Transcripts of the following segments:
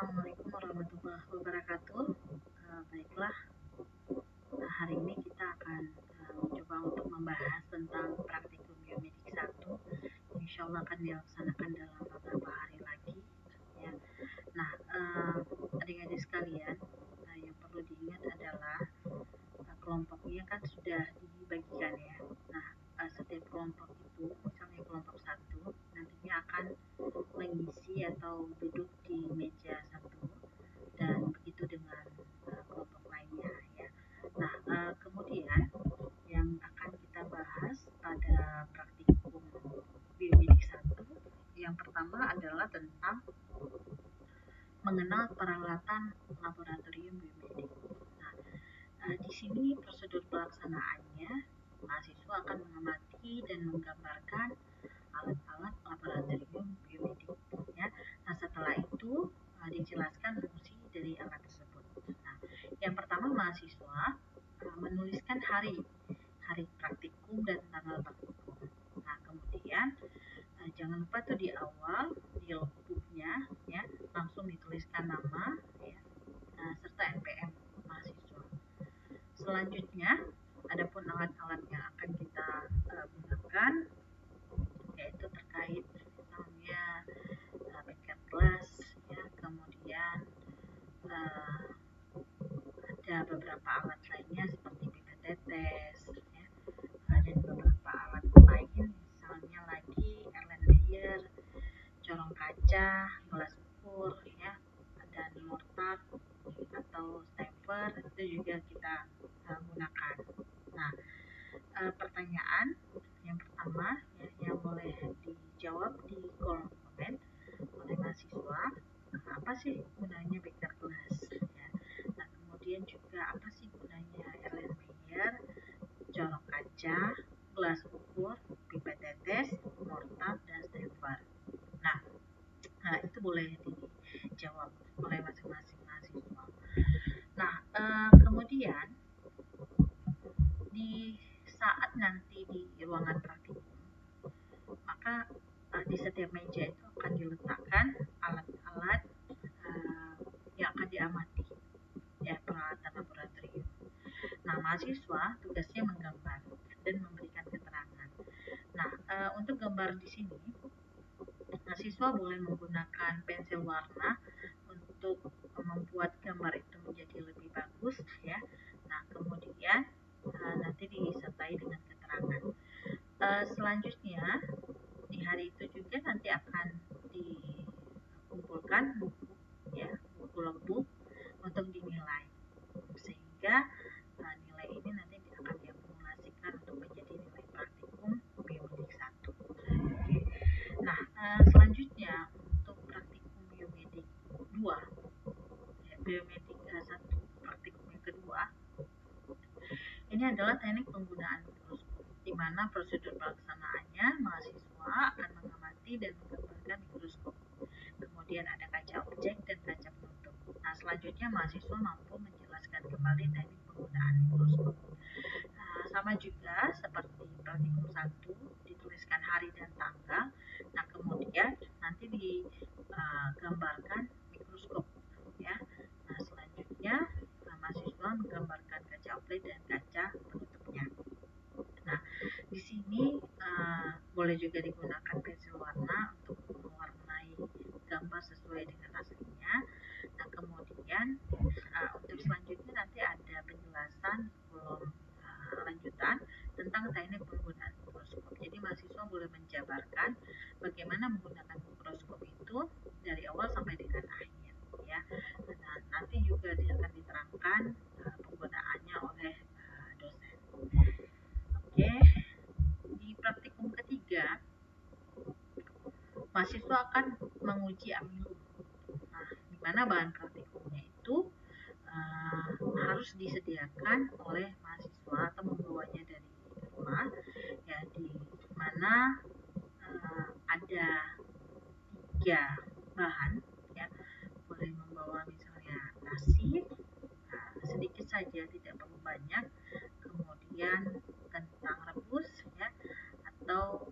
Assalamualaikum warahmatullahi wabarakatuh. Baiklah, hari ini kita akan mencoba untuk membahas tentang praktikum biomedik 1. Insya Allah akan dilaksanakan dalam beberapa hari lagi. Ya. Nah, adik-adik sekalian, yang perlu diingat adalah kelompoknya kan sudah dibagikan ya. Nah, setiap kelompok itu, misalnya kelompok 1, nantinya akan mengisi atau duduk di meja 1 dan begitu dengan kelompok lainnya ya. Nah, kemudian yang akan kita bahas pada praktikum biomedik 1 yang pertama adalah tentang mengenal peralatan laboratorium biomedik. Nah, di sini prosedur pelaksanaannya, mahasiswa akan mengamati dan menggambarkan alat-alat laboratorium biomedik ya. Nah, setelah itu dijelaskan fungsi dari alat tersebut. Nah, yang pertama mahasiswa menuliskan hari praktikum dan tanggal praktikum. Nah, kemudian jangan lupa tuh di awal di logbooknya ya langsung dituliskan nama ya serta NPM mahasiswa. Selanjutnya, adapun alat-alat yang akan kita gunakan yaitu terkait misalnya paket kelas ya, kemudian ada beberapa alat lainnya seperti pipet tetes ya, dan beberapa alat lain misalnya lagi Erlen Meyer, corong kaca, gelas ukur ya, dan mortar atau stempler itu juga kita gunakan. Nah, pertanyaan yang pertama ya, yang boleh dijawab di kolom komen oleh mahasiswa, apa sih gunanya beker gelas ya. Nah, kemudian juga apa sih gunanya Erlen Meyer, corong kaca, gelas ukur, pipet tetes, mortar, dan stempler. Nah, itu boleh dijawab oleh masing-masing mahasiswa. Nah, kemudian di saat nanti di ruangan praktikum, maka di setiap meja itu akan diletakkan alat-alat yang akan diamati ya, peralatan laboratorium. Nah, mahasiswa tugasnya menggambar dan memberikan keterangan. Nah, untuk gambar di sini mahasiswa boleh menggunakan pensil warna untuk membuat gambar itu menjadi lebih bagus ya. Nah, kemudian nanti disertai dengan keterangan. Selanjutnya di hari itu juga nanti akan dikumpulkan buku ya, buku logbook untuk dinilai, sehingga nilai ini nanti akan diakumulasikan untuk menjadi nilai praktikum biomedik 1. Nah, selanjutnya untuk praktikum biomedik 2 ya, biomedik 1 praktikum yang kedua ini adalah teknik penggunaan mikroskop, di mana prosedur pelaksanaannya mahasiswa akan mengamati dan menggambarkan mikroskop. Kemudian ada kaca objek dan kaca penutup. Nah, selanjutnya mahasiswa mampu menjelaskan kembali teknik penggunaan mikroskop. Sama juga seperti praktikum 1, dituliskan hari dan tanggal. Nah, kemudian nanti digambarkan mikroskop ya. Nah, selanjutnya mahasiswa menggambarkan kaca objek dan kaca penutupnya. Nah, di sini boleh juga digunakan pensil warna untuk mewarnai gambar sesuai dengan aslinya. Nah, kemudian untuk selanjutnya nanti ada penjelasan kolom lanjutan tentang teknik penggunaan mikroskop. Jadi mahasiswa boleh menjabarkan bagaimana menggunakan mikroskop itu dari awal sampai dengan akhir ya. Nah, nanti juga akan diterangkan penggunaannya oleh dosen. Oke, di praktikum ketiga mahasiswa akan menguji amilum. Nah, di mana bahan praktikumnya itu harus disediakan oleh mahasiswa atau membawanya dari rumah ya, di mana ada 3 bahan ya, boleh membawa misalnya nasi sedikit saja, tidak perlu banyak, kemudian kentang rebus ya, atau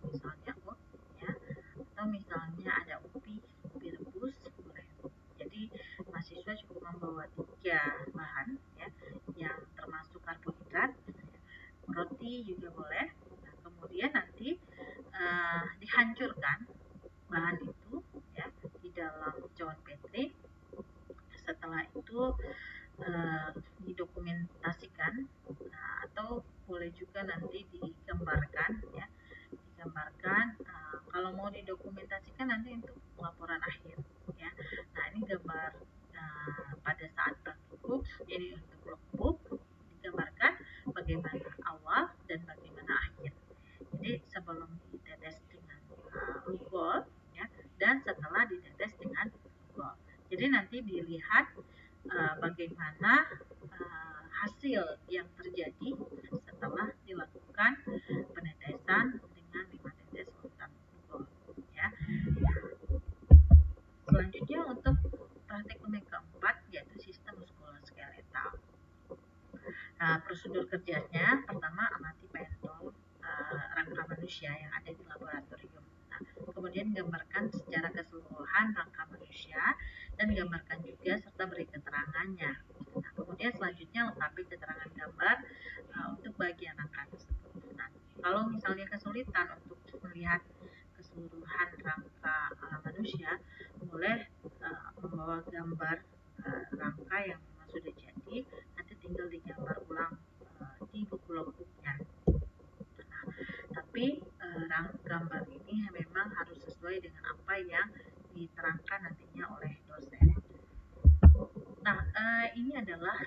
misalnya oat ya, atau misalnya ada ubi rebus boleh. membawa 3 bahan ya, yang termasuk karbohidrat, roti juga boleh. Nah, kemudian nanti dihancurkan bahan itu ya di dalam cawan petri. Setelah itu didokumentasikan, atau boleh juga nanti digambarkan ya, kalau mau didokumentasikan nanti untuk laporan akhir ya. Nah, ini gambar pada saat praktikum, ini untuk logbook digambarkan bagaimana awal dan bagaimana akhir. Jadi sebelum ditetes dengan lugol ya, dan setelah ditetes dengan lugol. Jadi nanti dilihat bagaimana hasil yang terjadi setelah dilakukan penetesan dengan 5 tetes solutan lugol ya. Selanjutnya untuk praktikum yang keempat yaitu sistem muskuloskeletal. Prosedur kerjanya pertama amati pentol rangka manusia yang ada di laboratorium. Kemudian gambarkan secara keseluruhan rangka manusia dan gambarkan juga serta beri keterangannya. Kemudian selanjutnya lengkapi keterangan gambar untuk bagian rangka tersebut. Kalau misalnya kesulitan untuk melihat keseluruhan rangka manusia, boleh membawa gambar rangka yang memang sudah jadi, nanti tinggal digambar ulang di buku logbooknya. Tapi gambar ini memang harus sesuai dengan apa yang diterangkan nantinya oleh dosen. Nah, ini adalah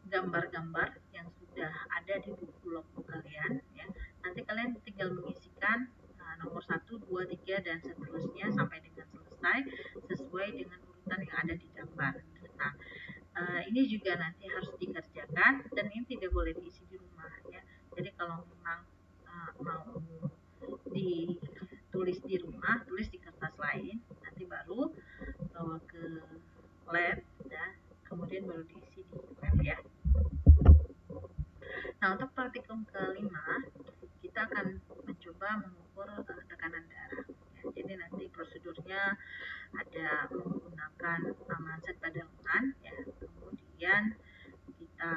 gambar-gambar yang sudah ada di buku logbook kalian ya. Nanti kalian tinggal mengisikan nomor 1, 2, 3 dan seterusnya sampai dengan selesai sesuai dengan urutan yang ada di gambar. Nah, ini juga nanti harus dikerjakan dan ini tidak boleh diisi di rumah ya. Jadi kalau memang mau ditulis di rumah, tulis di kertas lain, nanti baru bawa ke lab ya, kemudian baru diisi di lab ya. Nah, untuk praktikum kelima, kita akan mencoba mengukur tekanan darah. Ya, jadi nanti prosedurnya ada menggunakan manset pada lengan, ya. Kemudian kita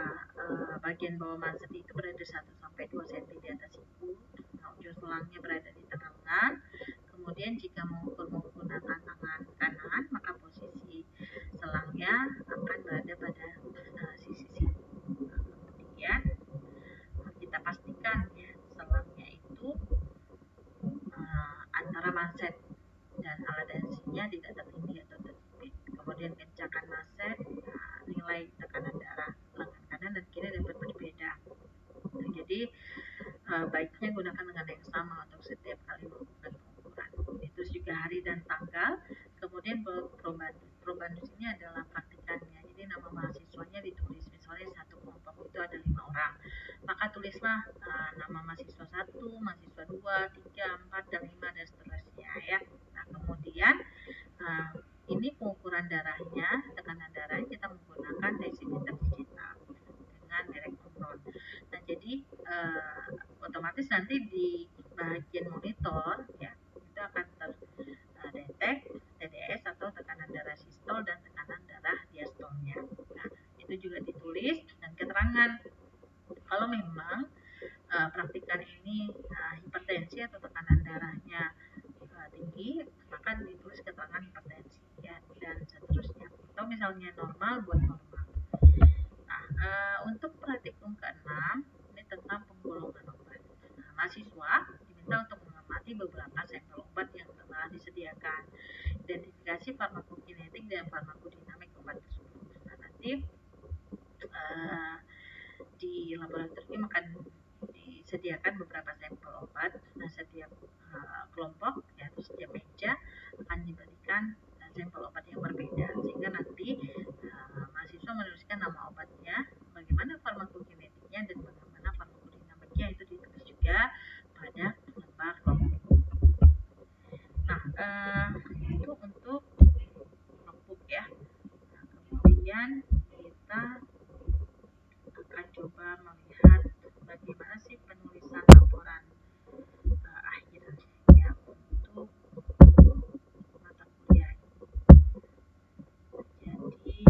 bagian bawah manset itu berada 1-2 cm di atas siku. Nah, ujung selangnya berada di tengah lengan. Kemudian jika mengukur menggunakan tangan kanan, maka posisi selangnya akan berada pada sisi siku. Kemudian kita pastikan ya selangnya itu antara manset dan alat tensinya tidak tertinggi atau terjepit. Kemudian kencangkan manset, nilai tekanan darah lengan kanan dan kiri dapat berbeda. Jadi baiknya gunakan lengan yang sama untuk setiap kali melakukan pengukuran. Terus juga hari dan tanggal. Kemudian probandus ini adalah praktikannya. Jadi nama mahasiswanya ditulis. Misalnya satu kelompok itu ada 5 orang. Maka tulislah nama mahasiswa 1, mahasiswa 2, 3, 4, dan 5 dan seterusnya ya. Nah, kemudian ini pengukuran darahnya, tekanan darahnya kita menggunakan desimeter digital dengan merek Omron. Nah, jadi otomatis nanti di bagian monitor ya itu akan terdetek TDS atau tekanan darah sistol dan tekanan darah diastolnya. Nah, itu juga ditulis dan keterangan. Kalau memang praktikan ini hipertensi atau tekanan darahnya tinggi, maka ditulis keterangan hipertensi ya, dan seterusnya. Atau misalnya normal buat normal. Nah, untuk praktikum ke-6 ini tentang penggolongan obat. Nah, mahasiswa diminta untuk mengamati beberapa sampel obat yang telah disediakan, identifikasi farmakokinetik dan farmakodinamik obat tersebut. Nah, nanti di laboratorium akan disediakan beberapa sampel obat. Nah, setiap kelompok ya, atau setiap meja akan diberikan sampel obat yang berbeda, sehingga nanti mahasiswa menuliskan nama obatnya, bagaimana farmakokinetiknya dan bagaimana farmakodinamiknya, itu ditulis juga pada lembar logbook. Nah, itu untuk logbook ya. Nah, kemudian kita akan coba melihat bagaimana sih penulisan laporan akhir ya untuk mata kuliah. Jadi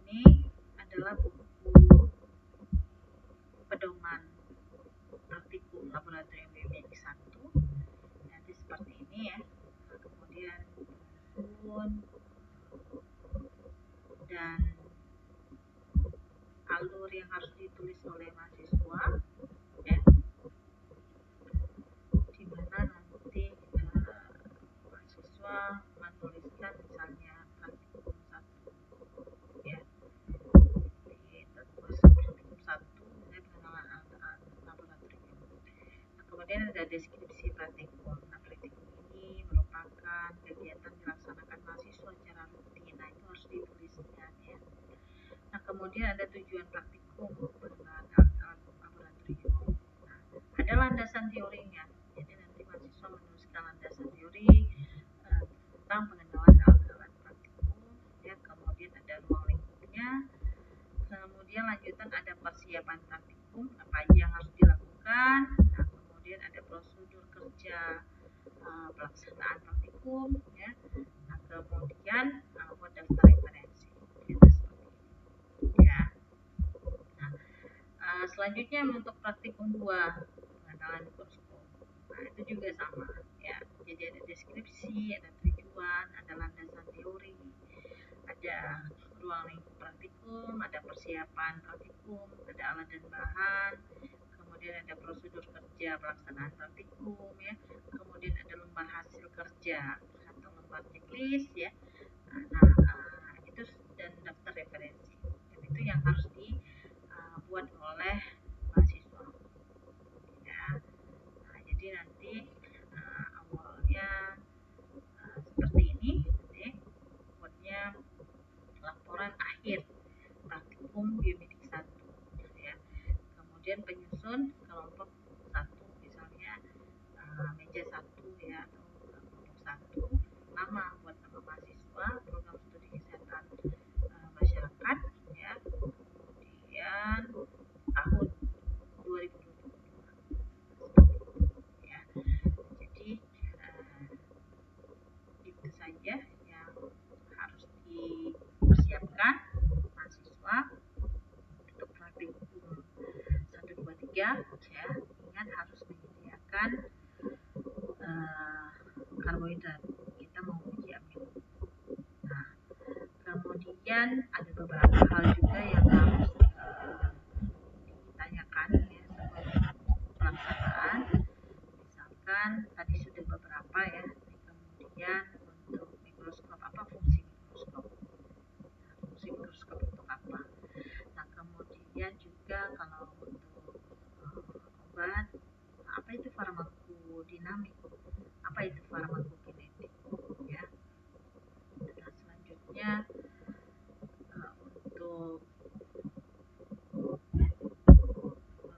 ini adalah buku pedoman praktikum laboratorium biomedik 1. Nanti seperti ini ya. Kemudian penyusun dan alur yang harus ditulis oleh mahasiswa ya, di mana nanti mahasiswa menuliskan misalnya praktikum 1 ya, di praktikum 1 mengenai pengenalan laboratorium. Nah, kemudian ada deskripsi praktikum. Nah, praktikum ini merupakan kegiatan dilaksanakan mahasiswa secara rutin. Nah, itu harus dituliskan ya. Nah, kemudian ada tujuan praktikum pengenalan alat laboratorium. Nah, ada landasan teorinya. Jadi nanti mahasiswa menuliskan landasan teori tentang pengenalan alat-alat praktikum ya. Kemudian ada ruang lingkupnya. Kemudian lanjutan ada persiapan praktikum, apa aja yang harus dilakukan. Nah, kemudian ada prosedur kerja pelaksanaan praktikum ya. Nah, kemudian buat daftar referensi gitu, seperti ini ya. Nah, selanjutnya untuk praktikum 2 pengenalan mikroskop. Nah, itu juga sama ya. Jadi ada deskripsi, ada tujuan, ada landasan teori, ada ruang lingkup praktikum, ada persiapan praktikum, ada alat dan bahan, kemudian ada prosedur kerja pelaksanaan praktikum ya, kemudian ada lembar hasil kerja atau lembar checklist ya. Nah, itu dan daftar referensi. Dan itu yang harus dibuat oleh mahasiswa ya. Nah, jadi nanti awalnya seperti ini nanti buatnya laporan akhir praktikum biomedik 1 ya. Kemudian penyusun kelompok 1 misalnya meja 1 ya, atau kelompok 1, nama buat nama mahasiswa, program studi kesehatan masyarakat ya, kemudian tahun 2022 ya. Jadi itu saja yang harus dipersiapkan mahasiswa untuk praktikum 1, 2, 3 ya. Ingat harus menyediakan karbohidrat, kita mau uji amino. Nah, kemudian ada beberapa hal juga yang harus ditanyakan ya sebelum pelaksanaan. Misalkan tadi sudah beberapa ya. Kemudian untuk mikroskop, apa fungsi mikroskop? Nah, fungsi mikroskop untuk apa? Nah, kemudian juga kalau untuk obat, apa itu farmakodinamik? Apa itu farmakokinetik? Ya. Nah, selanjutnya untuk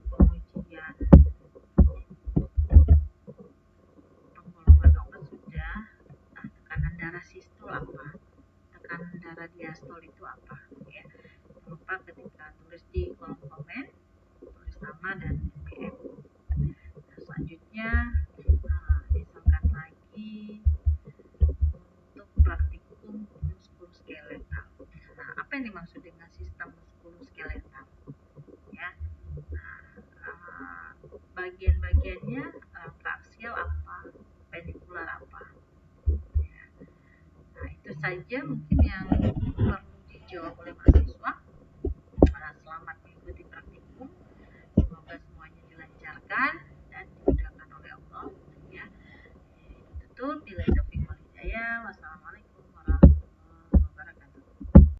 pengujian penggolongan obat sudah. Nah, tekanan darah sistol apa? Tekanan darah diastol itu apa? Ya. Jangan lupa ketika tulis di kolom komen, tulis nama dan NPM. Nah, selanjutnya misalkan lagi untuk praktikum muskuloskeletal. Nah, apa yang dimaksud dengan sistem muskuloskeletal? Ya. Nah, bagian-bagiannya aksial apa, pedikular apa. Ya. Nah, itu saja mungkin yang perlu dijawab oleh mahasiswa.